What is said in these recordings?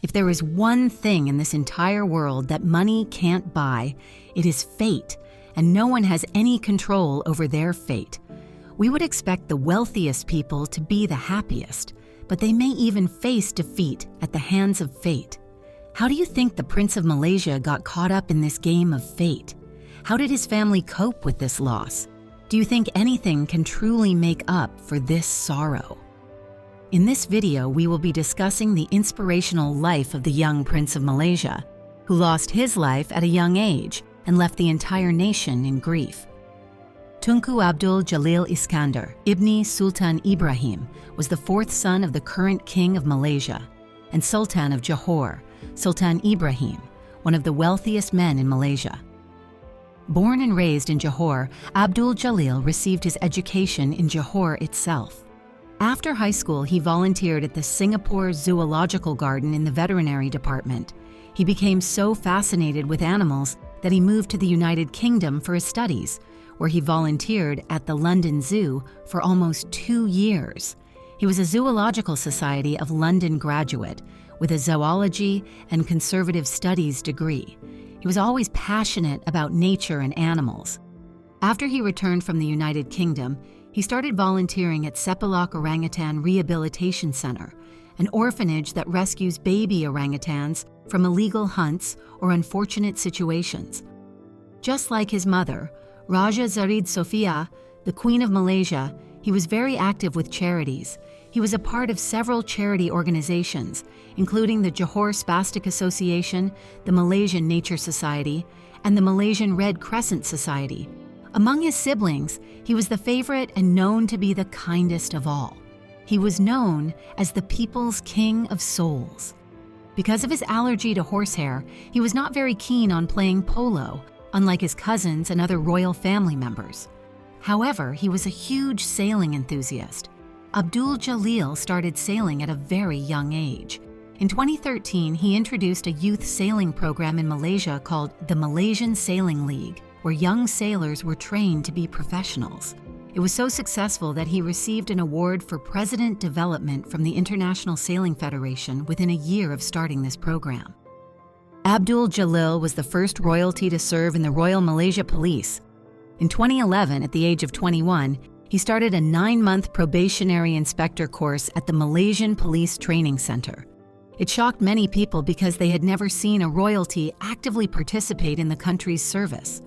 If there is one thing in this entire world that money can't buy, it is fate, and no one has any control over their fate. We would expect the wealthiest people to be the happiest, but they may even face defeat at the hands of fate. How do you think the Prince of Malaysia got caught up in this game of fate? How did his family cope with this loss? Do you think anything can truly make up for this sorrow? In this video, we will be discussing the inspirational life of the young Prince of Malaysia, who lost his life at a young age and left the entire nation in grief. Tunku Abdul Jalil Iskandar, Ibni Sultan Ibrahim, was the fourth son of the current King of Malaysia and Sultan of Johor, Sultan Ibrahim, one of the wealthiest men in Malaysia. Born and raised in Johor, Abdul Jalil received his education in Johor itself. After high school, he volunteered at the Singapore Zoological Garden in the veterinary department. He became so fascinated with animals that he moved to the United Kingdom for his studies, where he volunteered at the London Zoo for almost 2 years. He was a Zoological Society of London graduate with a zoology and conservative studies degree. He was always passionate about nature and animals. After he returned from the United Kingdom, he started volunteering at Sepilok Orangutan Rehabilitation Center, an orphanage that rescues baby orangutans from illegal hunts or unfortunate situations. Just like his mother, Raja Zarid Sofia, the Queen of Malaysia, he was very active with charities. He was a part of several charity organizations, including the Johor Spastic Association, the Malaysian Nature Society, and the Malaysian Red Crescent Society. Among his siblings, he was the favorite and known to be the kindest of all. He was known as the People's King of Souls. Because of his allergy to horsehair, he was not very keen on playing polo, unlike his cousins and other royal family members. However, he was a huge sailing enthusiast. Abdul Jalil started sailing at a very young age. In 2013, he introduced a youth sailing program in Malaysia called the Malaysian Sailing League, where young sailors were trained to be professionals. It was so successful that he received an award for President Development from the International Sailing Federation within a year of starting this program. Abdul Jalil was the first royalty to serve in the Royal Malaysia Police. In 2011, at the age of 21, he started a 9-month probationary inspector course at the Malaysian Police Training Center. It shocked many people because they had never seen a royalty actively participate in the country's service.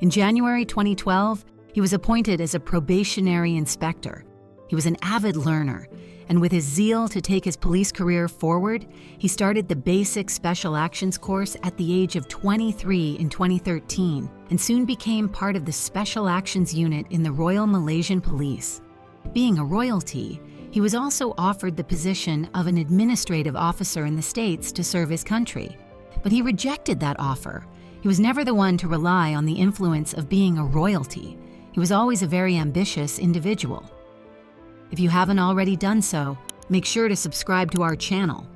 In January 2012, he was appointed as a probationary inspector. He was an avid learner, and with his zeal to take his police career forward, he started the Basic Special Actions course at the age of 23 in 2013 and soon became part of the Special Actions Unit in the Royal Malaysian Police. Being a royalty, he was also offered the position of an administrative officer in the States to serve his country, but he rejected that offer. He was never the one to rely on the influence of being a royalty. He was always a very ambitious individual. If you haven't already done so, make sure to subscribe to our channel.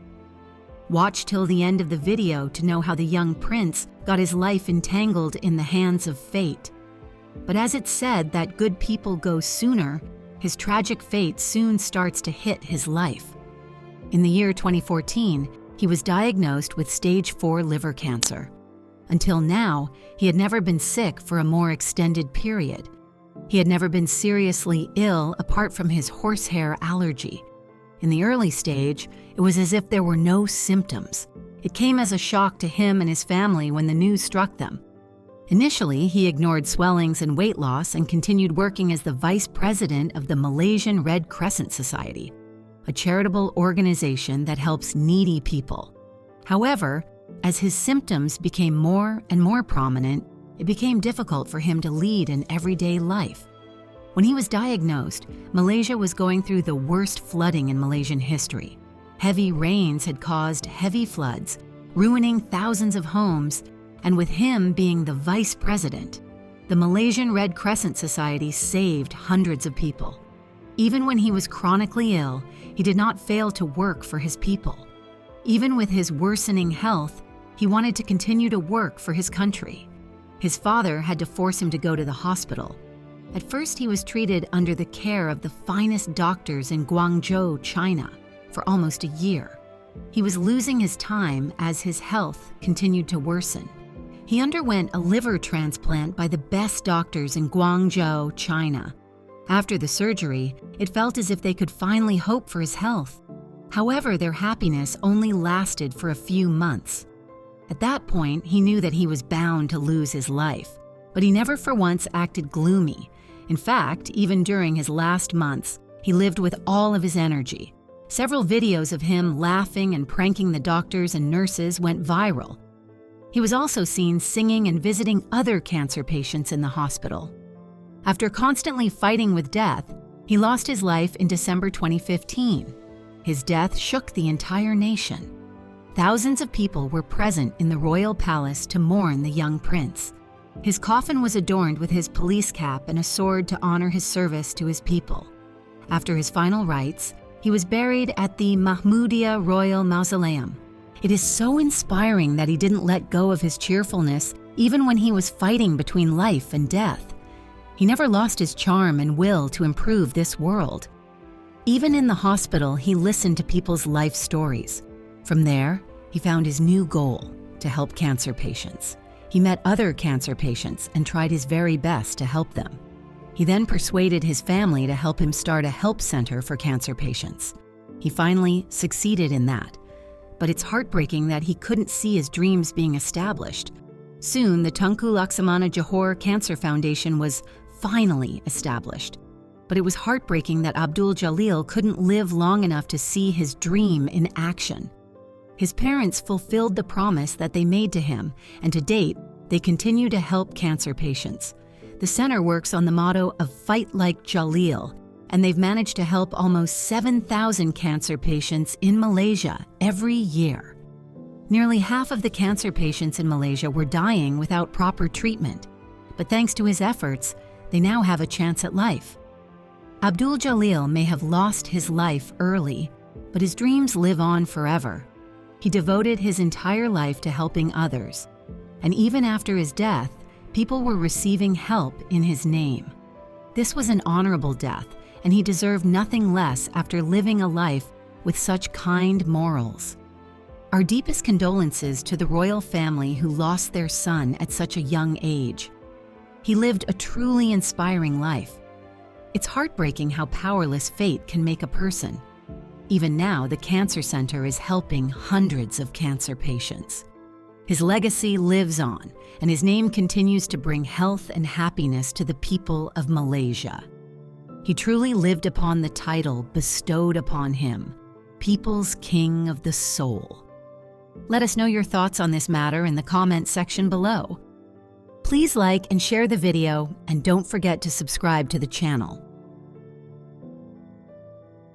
Watch till the end of the video to know how the young prince got his life entangled in the hands of fate. But as it's said that good people go sooner, his tragic fate soon starts to hit his life. In the year 2014, he was diagnosed with stage 4 liver cancer. Until now, he had never been sick for a more extended period. He had never been seriously ill apart from his horsehair allergy. In the early stage, it was as if there were no symptoms. It came as a shock to him and his family when the news struck them. Initially, he ignored swellings and weight loss and continued working as the vice president of the Malaysian Red Crescent Society, a charitable organization that helps needy people. However, as his symptoms became more and more prominent, it became difficult for him to lead an everyday life. When he was diagnosed, Malaysia was going through the worst flooding in Malaysian history. Heavy rains had caused heavy floods, ruining thousands of homes, and with him being the vice president, the Malaysian Red Crescent Society saved hundreds of people. Even when he was chronically ill, he did not fail to work for his people. Even with his worsening health, he wanted to continue to work for his country. His father had to force him to go to the hospital. At first, he was treated under the care of the finest doctors in Guangzhou, China, for almost a year. He was losing his time as his health continued to worsen. He underwent a liver transplant by the best doctors in Guangzhou, China. After the surgery, it felt as if they could finally hope for his health. However, their happiness only lasted for a few months. At that point, he knew that he was bound to lose his life, but he never for once acted gloomy. In fact, even during his last months, he lived with all of his energy. Several videos of him laughing and pranking the doctors and nurses went viral. He was also seen singing and visiting other cancer patients in the hospital. After constantly fighting with death, he lost his life in December 2015. His death shook the entire nation. Thousands of people were present in the royal palace to mourn the young prince. His coffin was adorned with his police cap and a sword to honor his service to his people. After his final rites, he was buried at the Mahmudia Royal Mausoleum. It is so inspiring that he didn't let go of his cheerfulness even when he was fighting between life and death. He never lost his charm and will to improve this world. Even in the hospital, he listened to people's life stories. From there, he found his new goal, to help cancer patients. He met other cancer patients and tried his very best to help them. He then persuaded his family to help him start a help center for cancer patients. He finally succeeded in that. But it's heartbreaking that he couldn't see his dreams being established. Soon, the Tunku Laksamana Johor Cancer Foundation was finally established. But it was heartbreaking that Abdul Jalil couldn't live long enough to see his dream in action. His parents fulfilled the promise that they made to him, and to date, they continue to help cancer patients. The center works on the motto of Fight Like Jalil, and they've managed to help almost 7,000 cancer patients in Malaysia every year. Nearly half of the cancer patients in Malaysia were dying without proper treatment, but thanks to his efforts, they now have a chance at life. Abdul Jalil may have lost his life early, but his dreams live on forever. He devoted his entire life to helping others, and even after his death, people were receiving help in his name. This was an honorable death, and he deserved nothing less after living a life with such kind morals. Our deepest condolences to the royal family who lost their son at such a young age. He lived a truly inspiring life. It's heartbreaking how powerless fate can make a person. Even now, the Cancer Center is helping hundreds of cancer patients. His legacy lives on, and his name continues to bring health and happiness to the people of Malaysia. He truly lived upon the title bestowed upon him, People's King of the Soul. Let us know your thoughts on this matter in the comment section below. Please like and share the video, and don't forget to subscribe to the channel.